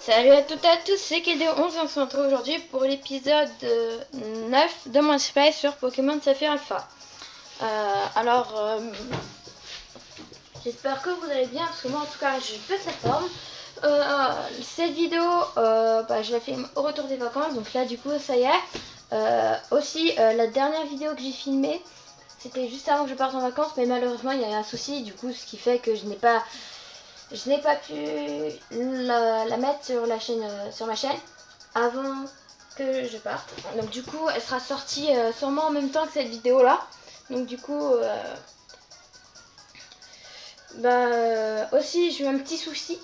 Salut à toutes et à tous, c'est KD11 et on se retrouve aujourd'hui pour l'épisode 9 de mon space sur Pokémon Saphir Alpha. J'espère que vous allez bien parce que moi en tout cas je pète la forme. Cette vidéo, je la filme au retour des vacances, donc là du coup ça y est. La dernière vidéo que j'ai filmée, c'était juste avant que je parte en vacances, mais malheureusement il y a un souci, du coup ce qui fait que je n'ai pas pu la mettre sur la chaîne, sur ma chaîne avant que je parte. Donc du coup elle sera sortie sûrement en même temps que cette vidéo là. Donc du coup aussi j'ai eu un petit souci.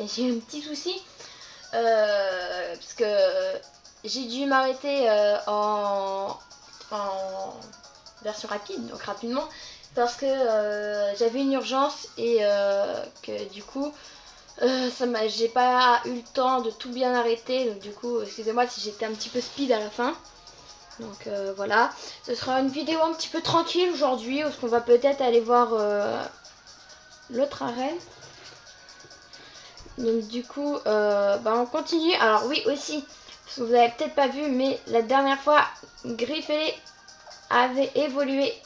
Parce que j'ai dû m'arrêter en version rapide, donc rapidement, parce que j'avais une urgence et que du coup j'ai pas eu le temps de tout bien arrêter, donc du coup excusez-moi si j'étais un petit peu speed à la fin. Donc voilà, ce sera une vidéo un petit peu tranquille aujourd'hui, parce qu'on va peut-être aller voir l'autre arène. Donc du coup on continue. Alors oui aussi, parce que vous avez peut-être pas vu, mais la dernière fois Griffé avait évolué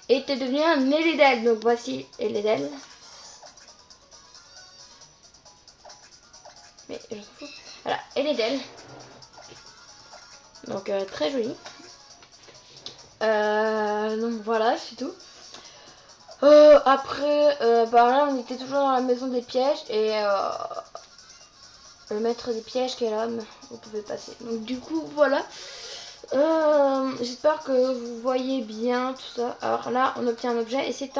et était devenu un Eledel. Donc voici Eledel. Mais je m'en fous. Voilà, Eledel. Donc très joli. Donc voilà, c'est tout. Après, là on était toujours dans la maison des pièges et le maître des pièges qui est là, vous pouvez passer. Donc du coup voilà. J'espère que vous voyez bien tout ça. Alors là on obtient un objet et c'est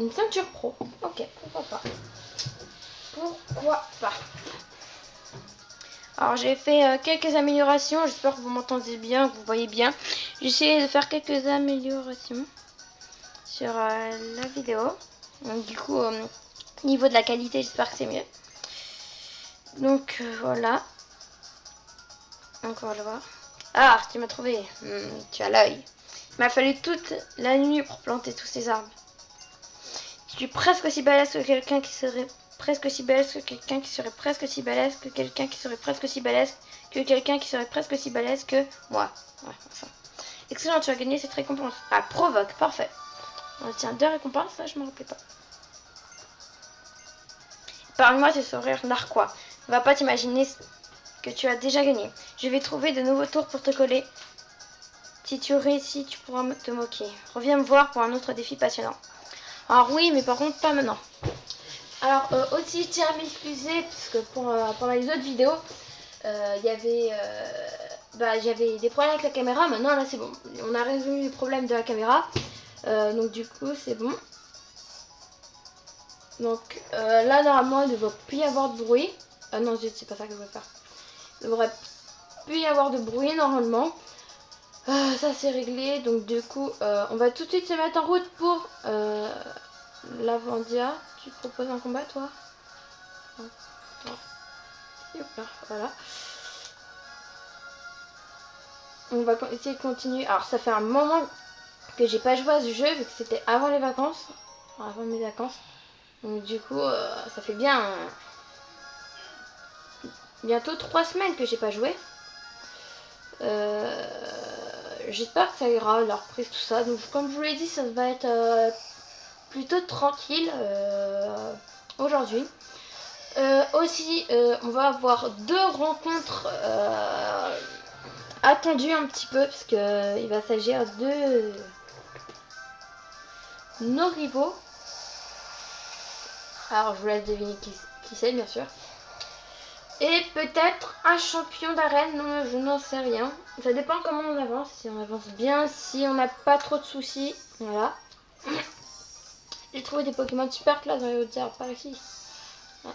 une ceinture pro. Ok, pourquoi pas. Pourquoi pas. Alors j'ai fait quelques améliorations, j'espère que vous m'entendez bien, que vous voyez bien. J'ai essayé de faire quelques améliorations sur la vidéo. Donc du coup, niveau de la qualité, j'espère que c'est mieux. Donc voilà. Donc on va le voir. Ah, tu m'as trouvé. Tu as l'œil. Il m'a fallu toute la nuit pour planter tous ces arbres. Je suis presque aussi balèze que quelqu'un qui serait presque aussi balèze que quelqu'un qui serait presque aussi balèze que quelqu'un qui serait presque aussi balèze que quelqu'un qui serait presque aussi balèze que moi. Ouais, enfin. Excellent, tu as gagné cette récompense. Ah, provoque, parfait. On obtient 2 récompenses, ça je me rappelais pas. Parle-moi de ce rire narquois. Ne va pas t'imaginer que tu as déjà gagné. Je vais trouver de nouveaux tours pour te coller. Si tu réussis, tu pourras te moquer. Reviens me voir pour un autre défi passionnant. Alors oui, mais par contre pas maintenant. Alors aussi je tiens à m'excuser parce que pendant les autres vidéos j'avais des problèmes avec la caméra. Maintenant là c'est bon, on a résolu les problèmes de la caméra, donc du coup c'est bon. Donc là normalement il ne devrait plus y avoir de bruit. Ah non zut, c'est pas ça que je veux faire. Il ne devrait plus y avoir de bruit normalement. Ça c'est réglé, donc du coup on va tout de suite se mettre en route pour Lavandia. Tu proposes un combat toi? Voilà. On va essayer de continuer. Alors ça fait un moment que j'ai pas joué à ce jeu vu que c'était avant les vacances. Enfin, avant mes vacances. Donc du coup ça fait bien bientôt 3 semaines que j'ai pas joué. J'espère que ça ira, la reprise, tout ça. Donc comme je vous l'ai dit, ça va être plutôt tranquille aujourd'hui. Aussi on va avoir 2 rencontres attendues un petit peu parce que il va s'agir de nos rivaux. Alors je vous laisse deviner qui c'est bien sûr. Et peut-être un champion d'arène, non, je n'en sais rien. Ça dépend comment on avance, si on avance bien, si on n'a pas trop de soucis. Voilà. J'ai trouvé des Pokémon super classe dans les hautes herbes par ici. Ouais.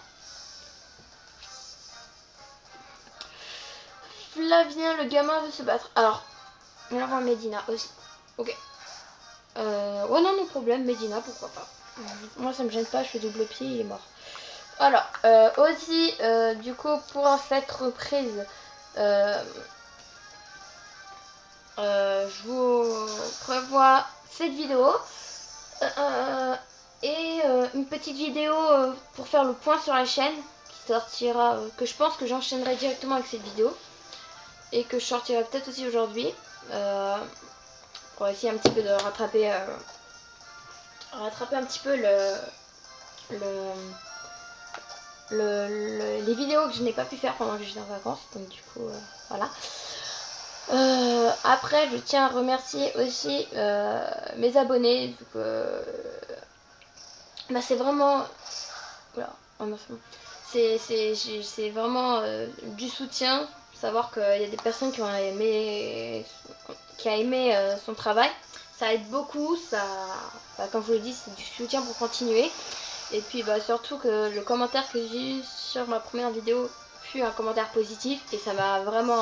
Flavien, le gamin veut se battre. Alors, on va voir Medina aussi. Ok. Ouais, non, problème, Medina, pourquoi pas. Moi, ça me gêne pas, je fais double pied, il est mort. Alors, aussi, du coup, pour cette reprise, je vous prévois cette vidéo et une petite vidéo pour faire le point sur la chaîne sortira, que je pense que j'enchaînerai directement avec cette vidéo. Et que je sortirai peut-être aussi aujourd'hui. Pour essayer un petit peu de rattraper un petit peu les vidéos que je n'ai pas pu faire pendant que j'étais en vacances. Donc du coup, voilà. Après, je tiens à remercier aussi mes abonnés. Vu que, bah, c'est vraiment... Voilà. C'est vraiment du soutien. Savoir qu'il y a des personnes qui ont aimé, son travail. Ça aide beaucoup. Ça, bah, comme je vous le dis, c'est du soutien pour continuer. Et puis bah, surtout que le commentaire que j'ai eu sur ma première vidéo fut un commentaire positif. Et ça m'a vraiment...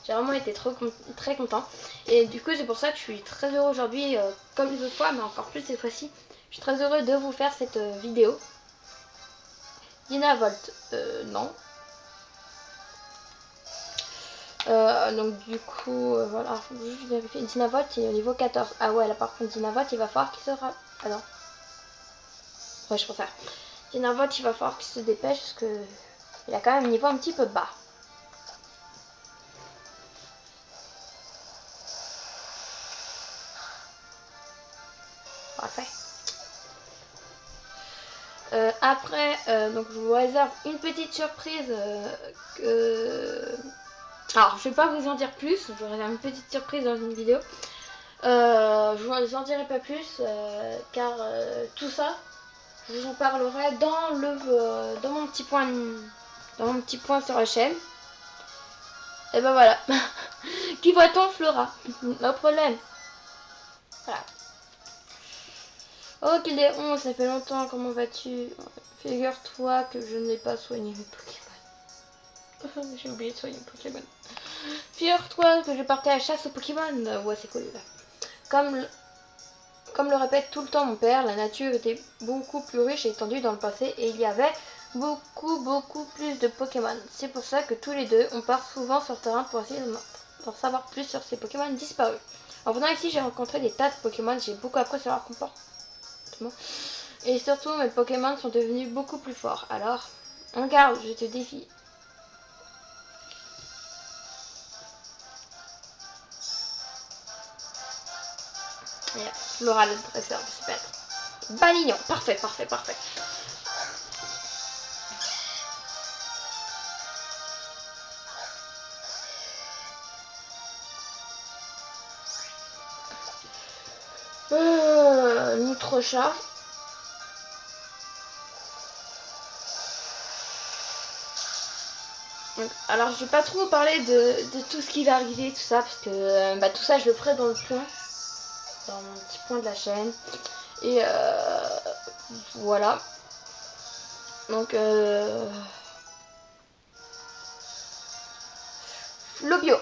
J'ai vraiment été très content. Et du coup, c'est pour ça que je suis très heureux aujourd'hui, comme les autres fois, mais encore plus cette fois-ci. Je suis très heureux de vous faire cette vidéo. Dynavolt, non. Donc du coup, voilà, faut juste vérifier. Dynavolt, il est au niveau 14. Ah ouais, là par contre, Dynavolt, il va falloir qu'il se... Ah non. Ouais, je préfère. Dynavolt, il va falloir qu'il se dépêche parce que il a quand même un niveau un petit peu bas. Parfait. Après, donc je vous réserve une petite surprise Alors, je vais pas vous en dire plus, je vous réserve une petite surprise dans une vidéo. Je vous en dirai pas plus, car tout ça, je vous en parlerai dans mon petit point sur la chaîne. Et ben voilà. Qui voit-on, Flora? No problème. Voilà. Ok, les 11, ça fait longtemps, comment vas-tu? Figure-toi que je n'ai pas soigné mes Pokémon. J'ai oublié de soigner mes Pokémon. Figure-toi que je partais à la chasse aux Pokémon. Ouais, c'est cool. Comme le répète tout le temps mon père, la nature était beaucoup plus riche et étendue dans le passé et il y avait beaucoup plus de Pokémon. C'est pour ça que tous les deux, on part souvent sur le terrain pour essayer d'en savoir plus sur ces Pokémon disparus. En venant ici, j'ai rencontré des tas de Pokémon, j'ai beaucoup appris sur leur comportement. Et surtout, mes Pokémon sont devenus beaucoup plus forts. Alors, en garde, je te défie. Laura le dresseur, super. Balignon, parfait. Nitrochat. Alors je vais pas trop vous parler de tout ce qui va arriver, tout ça, parce que bah, tout ça je le ferai dans mon petit point de la chaîne. Et voilà. Donc Lobio.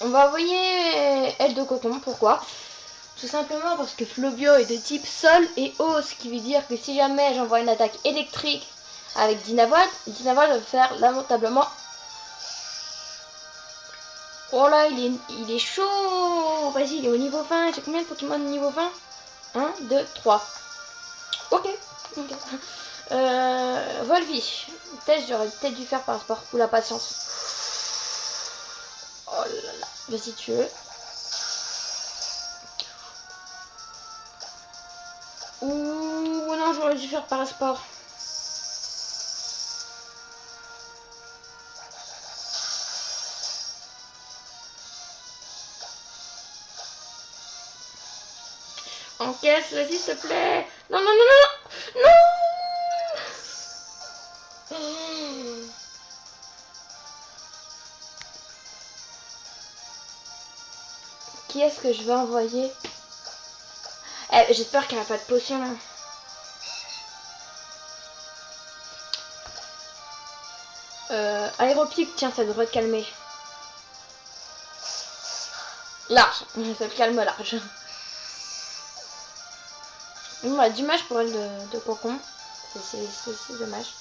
On va envoyer aile de coton, pourquoi? Tout simplement parce que Flobio est de type sol et eau, ce qui veut dire que si jamais j'envoie une attaque électrique avec Dynavolt, Dynavolt va faire lamentablement... Oh là, il est chaud. Vas-y, il est au niveau 20. J'ai combien de Pokémon niveau 20? 1, 2, 3. Ok. Volvi. Peut-être j'aurais peut-être dû faire par rapport ou la patience. Oh là là. Vas-y, tu veux. Ouh, non, j'aurais dû faire par sport. Encaisse, vas-y, s'il te plaît. Non. Qui est-ce que je vais envoyer? J'espère qu'elle a pas de potion là. Aéropique, tiens, ça devrait te calmer. Large, ça te calme large. Bon, bah, dommage pour elle de cocon. C'est dommage.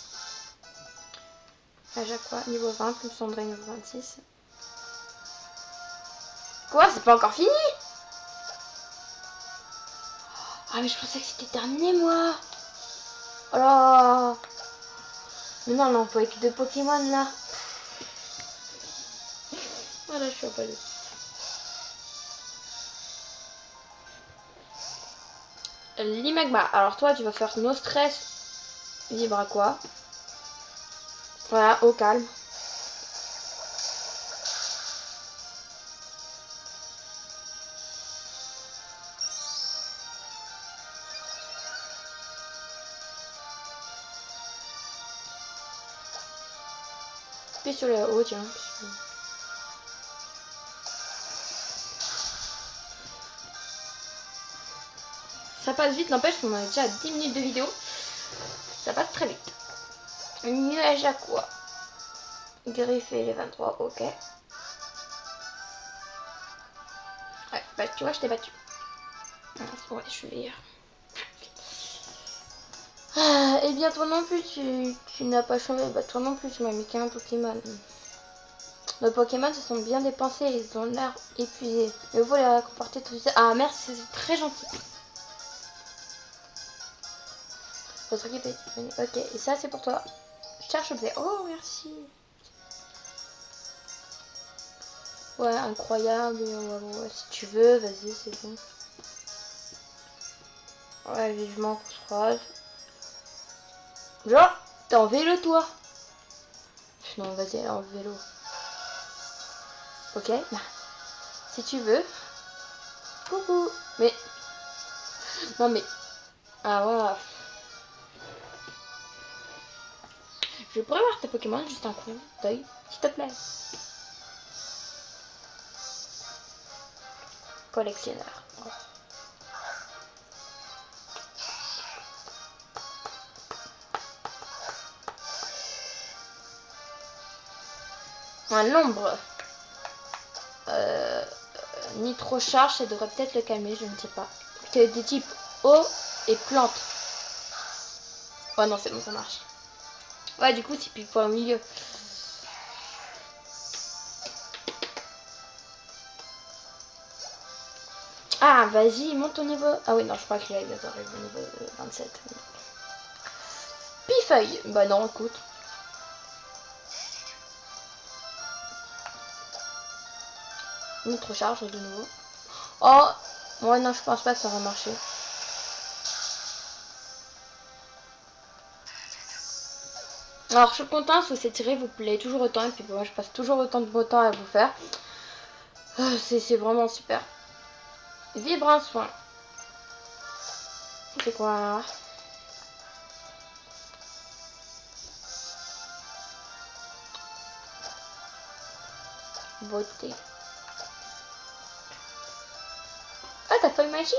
À chaque fois, niveau 20, plus Cendré niveau 26. Quoi? C'est pas encore fini? Ah mais je pensais que c'était terminé moi. Oh là. Mais non, on peut avec 2 Pokémon là. Voilà, je suis un peu de... L'Imagma. Alors toi, tu vas faire no stress. Vibre à quoi? Voilà, au calme. Puis sur le haut, tiens. Ça passe vite, n'empêche qu'on a déjà 10 minutes de vidéo. Ça passe très vite. Nuage à quoi? Griffé les 23, ok. Ouais, bah tu vois, je t'ai battu. Ouais, je suis meilleure. Ah, et bien toi non plus, tu n'as pas changé. Bah toi non plus, tu m'as mis qu'un Pokémon. Nos Pokémon se sont bien dépensés, ils ont l'air épuisés. Mais vous les réconforter tout ça. Ah merci, c'est très gentil. Votre équipe est... Ok, et ça c'est pour toi. Cherche objet. Oh merci. Ouais, incroyable. Ouais, si tu veux, vas-y, c'est bon. Ouais, vivement qu'on se croise. Genre, t'es en vélo toi? Non, vas-y, elle est en vélo. Ok, si tu veux. Coucou. Mais, non mais, ah voilà. Je pourrais voir tes Pokémon juste un coup d'œil, s'il te plaît. Collectionneur. Un nombre. Nitro charge, ça devrait peut-être le calmer, je ne sais pas. C'est des types eau et plante. Oh non, c'est bon, ça marche. Ouais, du coup, c'est plus pas au milieu. Ah, vas-y, monte au niveau. Ah oui, non, je crois qu'il a bientôt arrivé au niveau 27. Pifeuille. Bah non, écoute. Nitro charge de nouveau. Oh, ouais, non, je pense pas que ça va marcher. Alors, je suis contente que cette série vous plaît toujours autant. Et puis, moi, je passe toujours autant de beau temps à vous faire. C'est vraiment super. Vibre un soin. C'est quoi? Beauté. Ah, t'as feuille magique?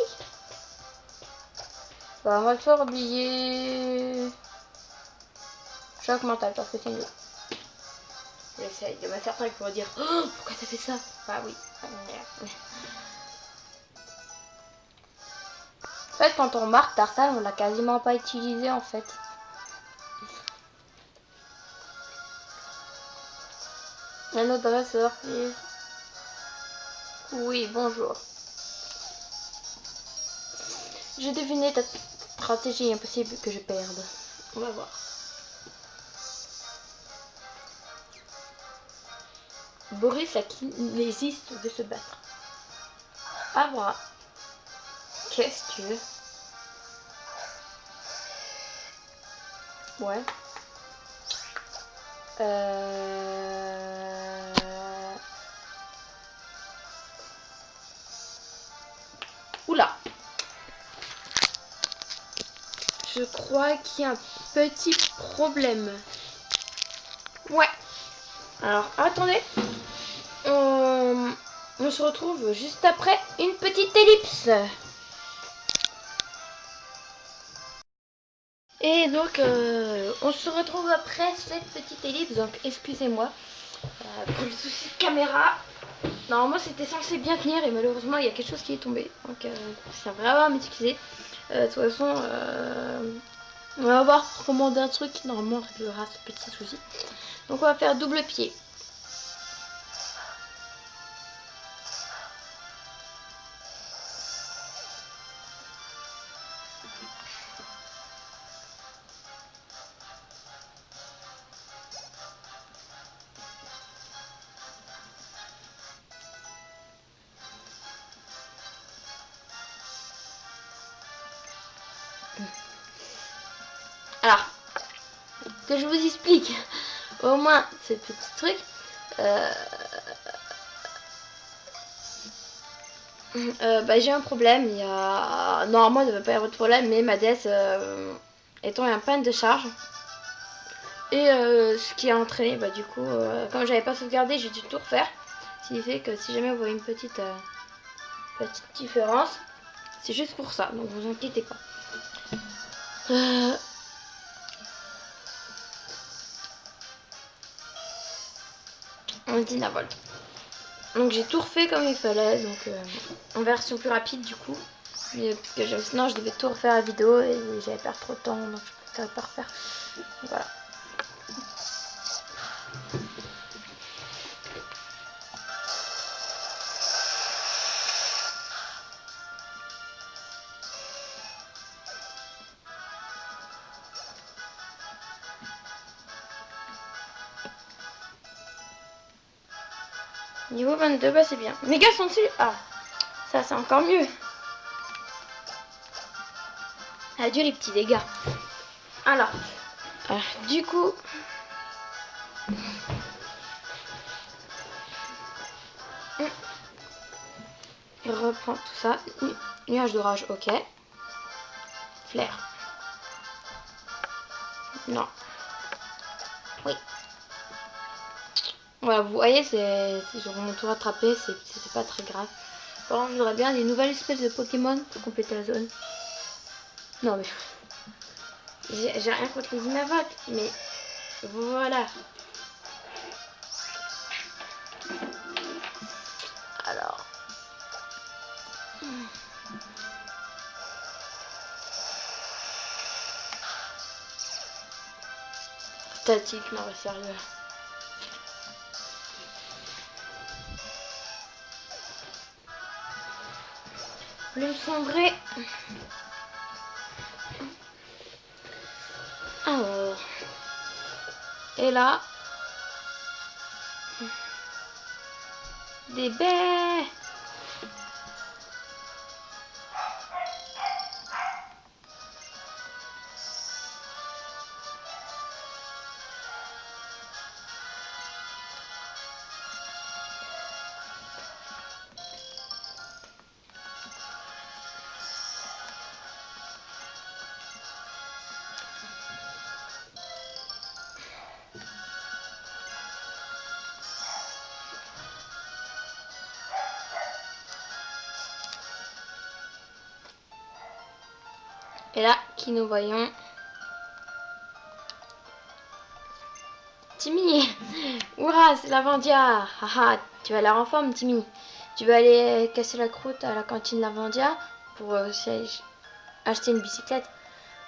Bah, on va le faire oublier. Choc mental, parce que c'est mieux. J'essaye. Il y en a certains qui pourraient dire oh, pourquoi t'as fait ça? Bah oui. En fait, quand on remarque Tarsal, on l'a quasiment pas utilisé en fait. Un autre dresseur, please. Oui, bonjour. J'ai deviné ta stratégie, impossible que je perde. On va voir. Boris a kinésiste de se battre. À moi. Qu'est-ce que tu veux? Ouais. Oula. Je crois qu'il y a un petit problème. Ouais. Alors, attendez. On se retrouve juste après une petite ellipse. Et donc, on se retrouve après cette petite ellipse. Donc, excusez-moi pour le souci de caméra. Normalement, c'était censé bien tenir et malheureusement, il y a quelque chose qui est tombé. Donc, ça va vraiment m'excuser. De toute façon, on va voir pour commander un truc qui normalement réglera ce petit souci. Donc, on va faire double pied. Alors, que je vous explique au moins ce petit truc. J'ai un problème. Il y a normalement il ne devait pas y avoir de problème, mais ma DS étant en panne de charge. Et ce qui a entraîné, du coup, comme j'avais pas sauvegardé, j'ai dû tout refaire. Ce qui fait que si jamais vous voyez une petite différence, c'est juste pour ça, donc vous inquiétez pas. On dit la vol. Donc j'ai tout refait comme il fallait, donc en version plus rapide du coup. Mais, parce que sinon je devais tout refaire la vidéo et j'avais perdre trop de temps, donc je préférais pas refaire. Voilà. Niveau 22, c'est bien. Mes gars sont dessus. Ah, ça c'est encore mieux. Adieu les petits dégâts. Alors, du coup... Il reprend tout ça. Nuage d'orage, ok. Flair. Non. Oui. Voilà, vous voyez, c'est sur mon tour rattrapé, c'est pas très grave. Par contre, je voudrais bien des nouvelles espèces de Pokémon pour compléter la zone. Non, mais... J'ai rien contre les Inavoc, mais... Voilà. Alors... Statique, non, mais sérieux. Plume cendrée. Alors... Et là... Des baies. Et là, qui nous voyons? Timmy. Ouah, c'est Lavandia. Haha, tu vas l'air en forme, Timmy. Tu vas aller casser la croûte à la cantine Lavandia pour acheter une bicyclette.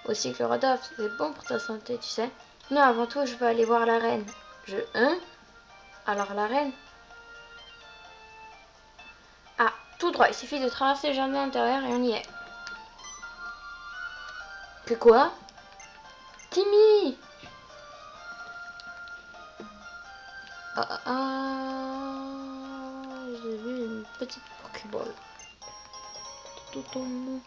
Aussi que le Rodolphe, c'est bon pour ta santé, tu sais. Non, avant tout, je veux aller voir la reine. Hein? Alors la reine? Ah, tout droit, il suffit de traverser le jardin intérieur et on y est. Que quoi? Timmy! J'ai vu une petite Pokéball. Tout tombe.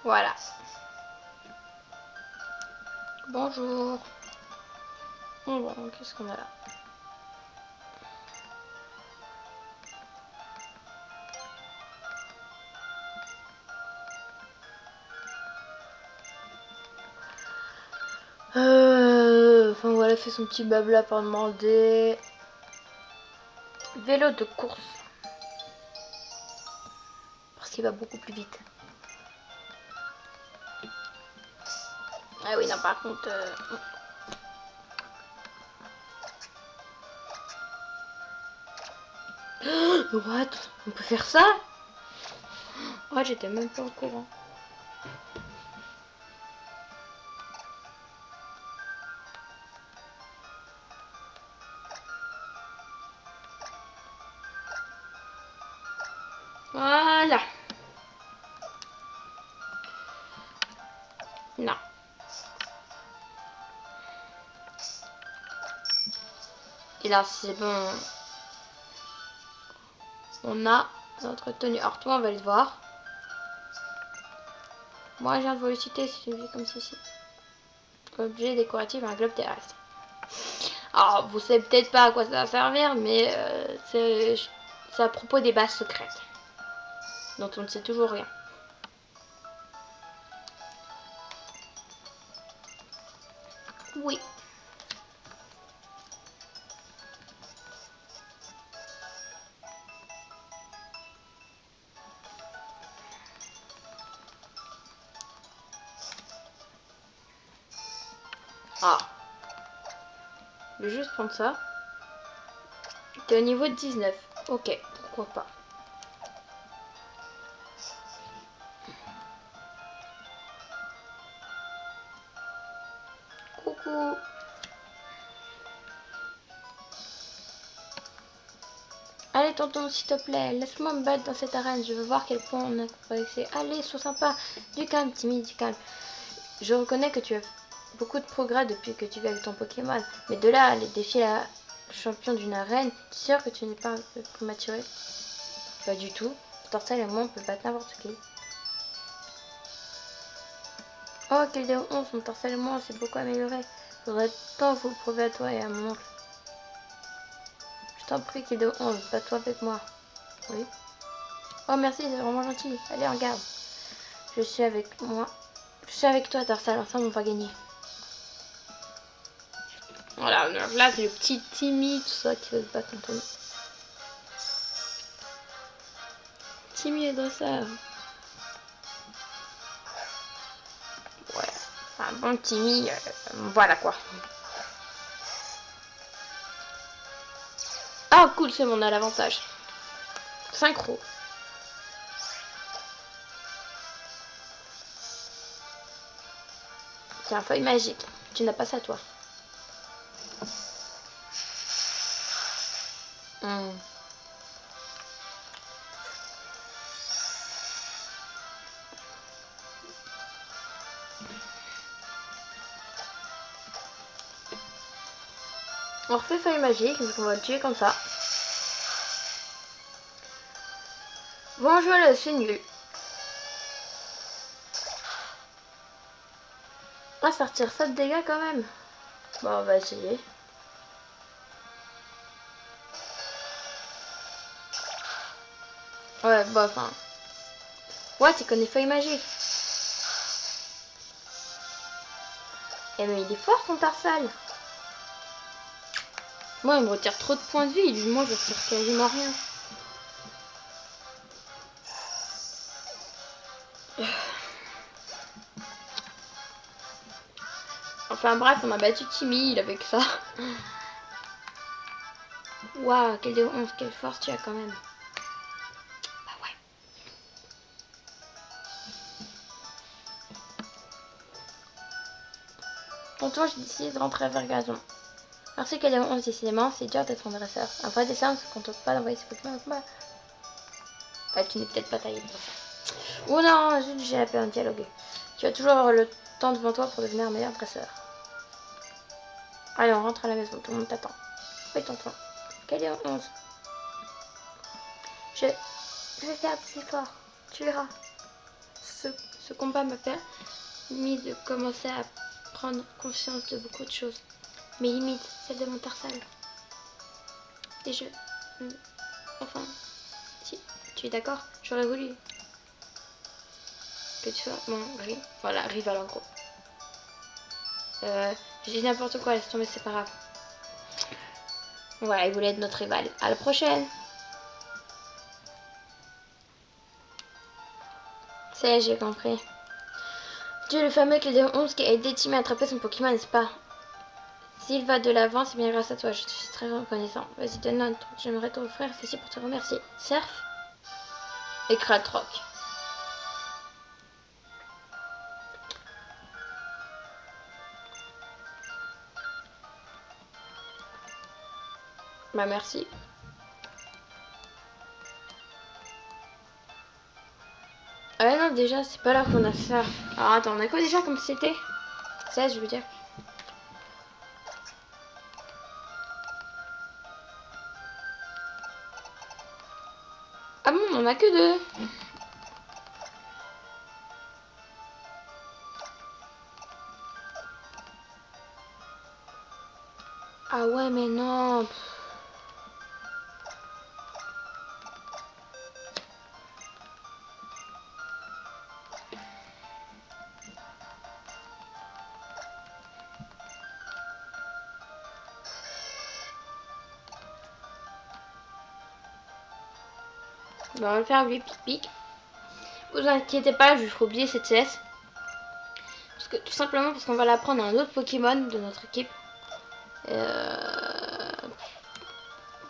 Voilà. Bonjour. Bon, qu'est-ce qu'on a là? Enfin voilà, fait son petit blabla pour demander. Vélo de course. Parce qu'il va beaucoup plus vite. Ah oui, non, par contre... What? On peut faire ça? Ouais, j'étais même pas au courant. Voilà. Non. Et là, c'est bon. On a notre tenue. Alors, toi, on va le voir. Moi, je viens de vous le citer, c'est une vie comme ceci. Objet décoratif, un globe terrestre. Alors, vous savez peut-être pas à quoi ça va servir, mais c'est à propos des bases secrètes. Dont on ne sait toujours rien. Oui. Ah. Je vais juste prendre ça. T'es au niveau de 19. Ok, pourquoi pas. Coucou. Allez tonton, s'il te plaît, laisse-moi me battre dans cette arène. Je veux voir quel point on a progressé. Allez, sois sympa. Du calme, Timmy, du calme. Je reconnais que tu as beaucoup de progrès depuis que tu vis avec ton Pokémon. Mais de là à aller défier la champion d'une arène, tu es sûr que tu n'es pas un peu prématuré? Pas du tout. Tortel et moi, on peut battre n'importe qui. Oh, quel déo 11, mon Tortel et moi, on s'est beaucoup amélioré. Faudrait tant vous le prouver à toi et à mon oncle. Je t'en prie, quel déo 11, bats-toi avec moi. Oui. Oh, merci, c'est vraiment gentil. Allez, regarde. Je suis avec moi. Je suis avec toi, Tarsal. Ensemble, on va gagner. Voilà, là, c'est le petit Timmy, tout ça, qui veut se battre contre nous. Timmy et dresseur. Ouais, un bon Timmy, voilà quoi. Ah, cool, c'est bon, on a l'avantage. Synchro. Tiens, feuille magique. Tu n'as pas ça, toi. Hmm. On refait feuille magique, donc on va le tuer comme ça. Bon jeu, c'est nul. On va sortir ça de dégâts quand même. Bon, on va essayer. Ouais, bon, enfin. Ouais, tu connais feuille magique. Eh mais il est fort son Tarsal. Moi, il me retire trop de points de vie. Moi, je retire quasiment rien. Enfin bref, on a battu Timmy, il avait que ça. Waouh, quel déo 11, quelle force tu as quand même. Bah ouais. Tonton, j'ai décidé de rentrer vers Gazon. Merci quel déo 11, décidément, c'est dur d'être un dresseur. Un vrai dessin ne se contente pas d'envoyer ses Pokémon au combat. Ah, tu n'es peut-être pas taillé pour ça. Oh non, j'ai la peine de dialoguer. Tu as toujours le temps devant toi pour devenir un meilleur dresseur. Allez, on rentre à la maison, tout le monde t'attend. Oui, tonton. Quel déo 11. Je vais faire plus fort. Tu verras. Ce combat m'a permis de commencer à prendre conscience de beaucoup de choses. Mes limites, celles de mon Tarsal. Et je... Enfin, si tu es d'accord, j'aurais voulu que tu sois mon rival. Voilà, rival en gros. Je dis n'importe quoi, laisse tomber, c'est pas grave. Voilà, il voulait être notre rival. À la prochaine. C'est, j'ai compris. Tu es le fameux Clédéon 11 qui a aidé Timmy à attraper son Pokémon, n'est-ce pas? S'il va de l'avant, c'est bien grâce à toi, je suis très reconnaissant. Vas-y, donne un truc, j'aimerais t'offrir ceci pour te remercier. Surf et Kratrock. Bah merci. Ah ouais, non, déjà, c'est pas là qu'on a ça. Alors attends, on a quoi déjà comme c'était 16, je veux dire. Ah bon, on en a que 2. Ah ouais, mais non. Bah, on va le faire lui pic-pic. Vous inquiétez pas, je ferai oublier cette CS. Parce que, tout simplement parce qu'on va la prendre à un autre Pokémon de notre équipe.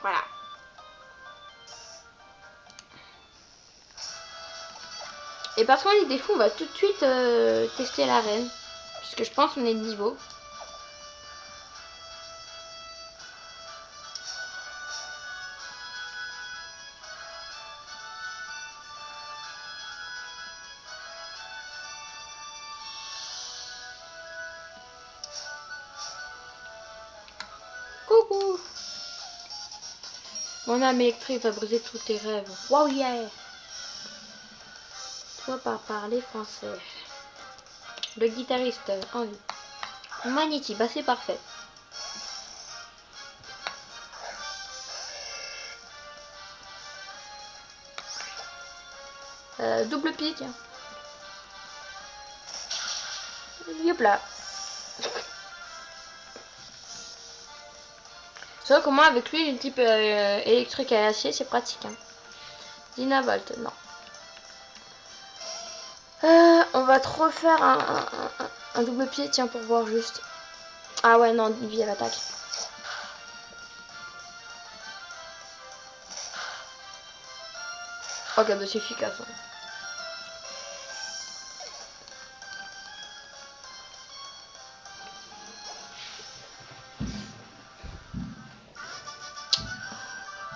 Voilà. Et parce qu'on est des fous, on va tout de suite tester l'arène. Puisque je pense qu'on est de niveau. Coucou. Mon âme électrique va briser tous tes rêves. Wow yeah. Toi par parler français. Le guitariste en vie. Magnéti, bah c'est parfait. Double pied, tiens. Hop là. C'est vrai qu'au moins avec lui, le type électrique à acier, c'est pratique. Hein. Dynavolt, non. On va te refaire un double pied, tiens, pour voir juste. Ah ouais, non, vie à l'attaque. Ok, bah c'est efficace. Hein.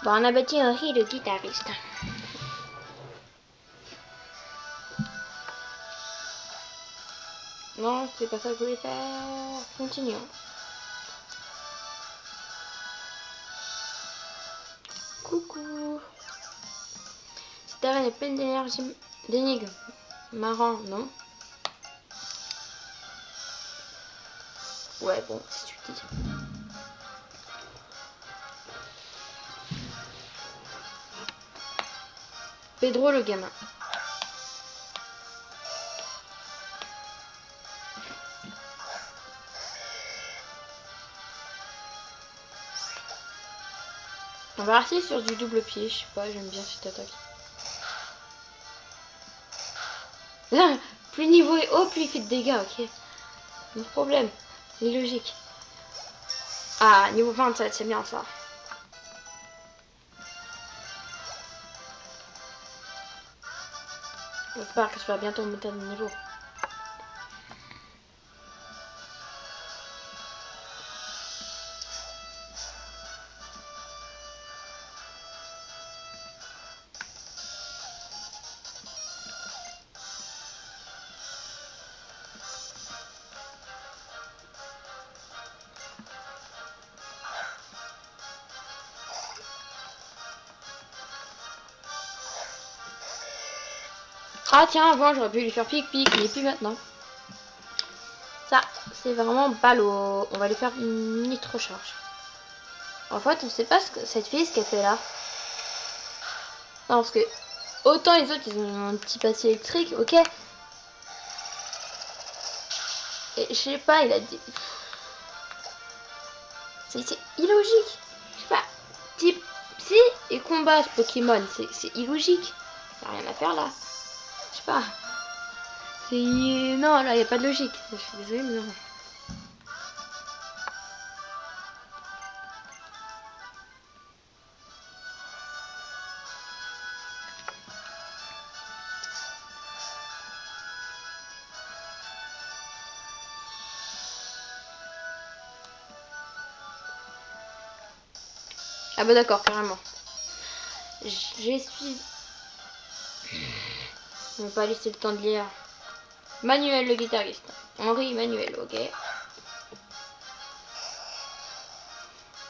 Bon, on a battu Henri le guitariste. Non, c'est pas ça que je voulais faire. Continuons. Coucou. Cette arène est pleine d'énergie, d'énigmes. Marrant, non? Ouais, bon, si tu dis. Pedro le gamin. On va rester sur du double pied, je sais pas, j'aime bien cette attaque. Là, plus le niveau est haut, plus il fait de dégâts, ok. Pas de problème, c'est logique. Ah, niveau 27, c'est bien ça. J'espère que je vais bientôt monter de niveau. Ah tiens, avant j'aurais pu lui faire pic-pic, mais plus maintenant. Ça, c'est vraiment ballot. On va lui faire une nitro-charge. En fait, on sait pas ce que cette fille, ce qu'elle fait là. Non, parce que autant les autres, ils ont un petit papier électrique, ok. Et je sais pas, il a dit... C'est illogique. Je sais pas. Type psy et combat ce Pokémon, c'est illogique. Y a rien à faire là. Je sais pas. C'est... Non, là, y a pas de logique. Je suis désolée, mais non. Ah bah d'accord, carrément. J'essuie. On va pas laisser le temps de lire. Manuel le guitariste. Henri Manuel, ok.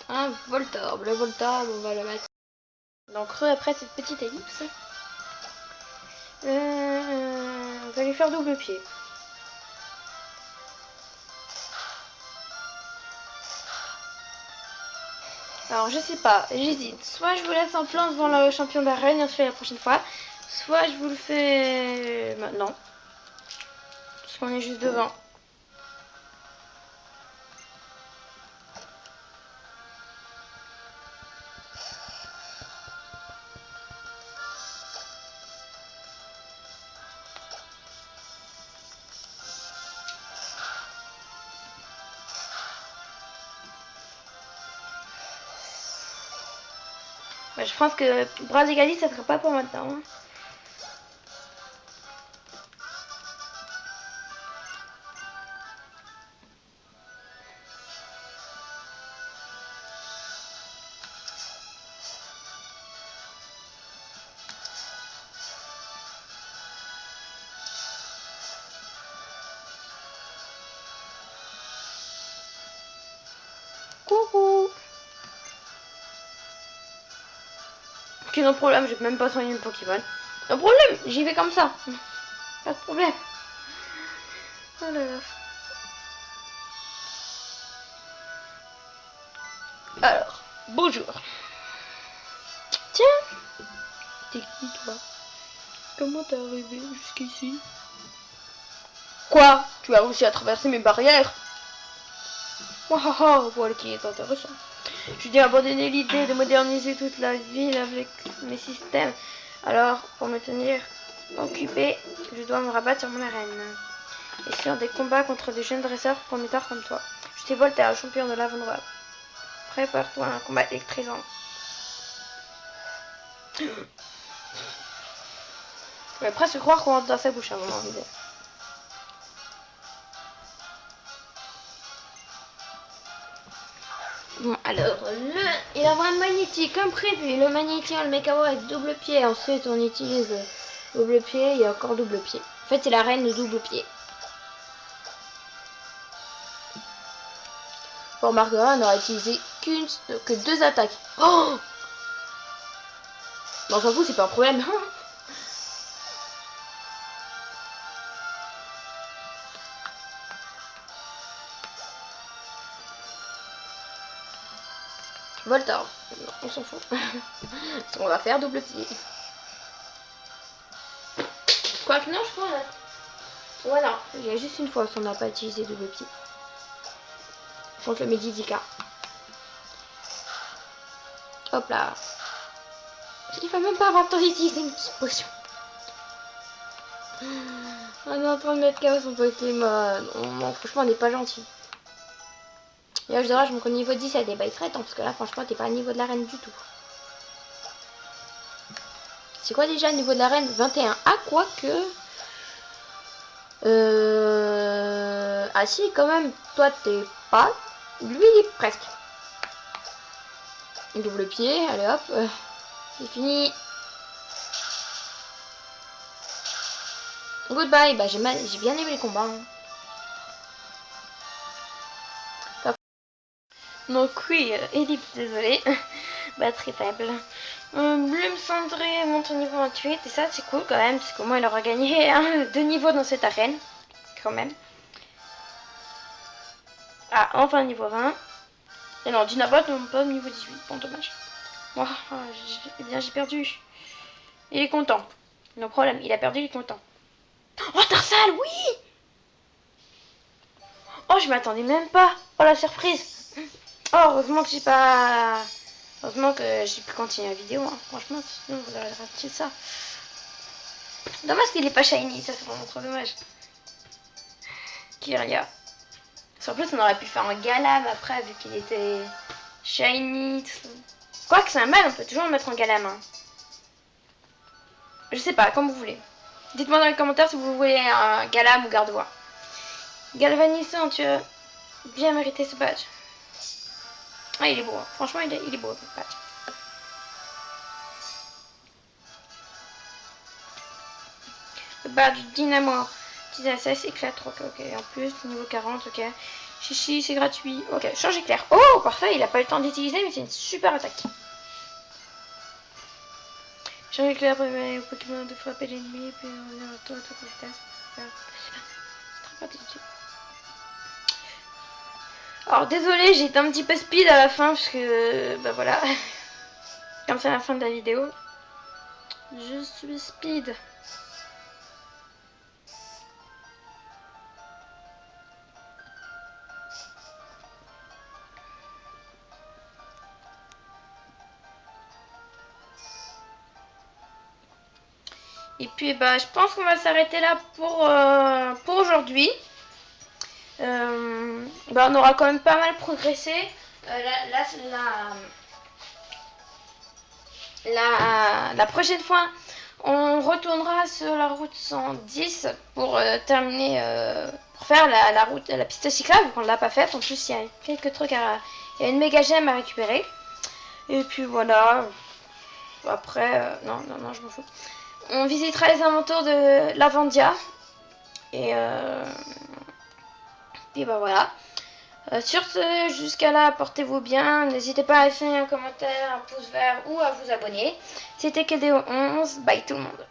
Un Voltorb. Le Voltorb, on va le mettre. Donc après cette petite ellipse. On va lui faire double pied. Alors je sais pas, j'hésite. Soit je vous laisse en plan devant le champion d'arène et on se fait la prochaine fois. Soit je vous le fais maintenant. Parce qu'on est juste devant. Bah, je pense que bras égalisés ça sera pas pour maintenant. Hein. Coucou. Ok, non problème, je vais même pas soigner le Pokémon. Non problème, j'y vais comme ça. Pas de problème. Oh là là. Alors, bonjour. Tiens. T'es qui toi? Comment t'es arrivé jusqu'ici? Quoi? Tu as réussi à traverser mes barrières? Waouh, voilà qui est intéressant. Je dis abandonner l'idée de moderniser toute la ville avec mes systèmes. Alors, pour me tenir occupé, je dois me rabattre sur mon arène. Et sur des combats contre des jeunes dresseurs prometteurs comme toi. Je suis Voltaire, champion de l'Aventrois. Prépare-toi à un combat électrisant. Je vais presque croire qu'on rentre dans sa bouche à un moment donné. Bon, alors, il a un magnétique comme prévu. Le magnétique, le Mekawa avec double pied. Ensuite, on utilise double pied et encore double pied. En fait, c'est la reine de double pied. Pour Marguerite, on n'aura utilisé que 2 attaques. Oh, bon, on s'en fout, c'est pas un problème. Voltor, non, on s'en fout. On va faire double pied. Quoique non, je crois. Ouais, non, il y a juste une fois qu'on n'a pas utilisé double pied. Contre le Medidika. Hop là. Il va même pas avoir le temps d'utiliser une petite potion. On est en train de mettre KO son Pokémon. Non, franchement, on n'est pas gentil. Et là, je dirais, je monte au niveau 17. Et bah, il serait temps, parce que là, franchement, t'es pas au niveau de l'arène du tout. C'est quoi déjà le niveau de l'arène? 21. Ah, quoi que. Ah, si, quand même, toi, t'es pas. Lui, il est presque. Double pied, allez hop. C'est fini. Goodbye. Bah, j'ai bien aimé les combats. Hein. Donc oui, Ellipse, désolé. Batterie faible. Blume cendré monte au niveau 28. Et ça, c'est cool quand même. Parce qu'au moins, il aura gagné 2 niveaux dans cette arène. Quand même. Ah, enfin niveau 20. Et non, Dinabot, non pas au niveau 18. Bon, dommage. Oh, eh bien, j'ai perdu. Il est content. No problème. Il a perdu, il est content. Oh, Tarsal, oui! Oh, je m'attendais même pas. Oh, la surprise. Oh, heureusement que j'ai pas... Heureusement que j'ai pu continuer la vidéo. Hein. Franchement, sinon, vous aurez raté ça. Dommage qu'il est pas shiny. Ça, c'est vraiment trop dommage. Kyria. En plus, on aurait pu faire un Galam après, vu qu'il était shiny. Quoique, c'est un mal, on peut toujours le mettre en Galam. Hein. Je sais pas, comme vous voulez. Dites-moi dans les commentaires si vous voulez un Galam ou Gardevoir. Galvanissant, tu as bien mérité ce badge. Ah, il est beau. Hein. Franchement, il est beau, ce badge. Bah, du dynamo. Petit SS, éclat, ok. En plus, niveau 40, ok. Chichi, c'est gratuit. Ok, change éclair. Oh, parfait, il a pas eu le temps d'utiliser, mais c'est une super attaque. Change éclair permet au Pokémon de frapper l'ennemi, puis revenir à toi, vitesse. C'est très pratique. Alors, désolé, j'ai été un petit peu speed à la fin, parce que, bah voilà. Comme c'est la fin de la vidéo. Je suis speed. Et puis bah je pense qu'on va s'arrêter là pour aujourd'hui. Bah, on aura quand même pas mal progressé. La prochaine fois, on retournera sur la route 110 pour terminer, pour faire la piste cyclable, qu'on ne l'a pas faite. En plus, il y a quelques trucs il y a une méga gemme à récupérer. Et puis voilà. Après, non, je m'en fous. On visitera les alentours de Lavandia. Et puis bah voilà. Sur ce, jusqu'à là, portez-vous bien. N'hésitez pas à laisser un commentaire, un pouce vert ou à vous abonner. C'était KDO11. Bye tout le monde.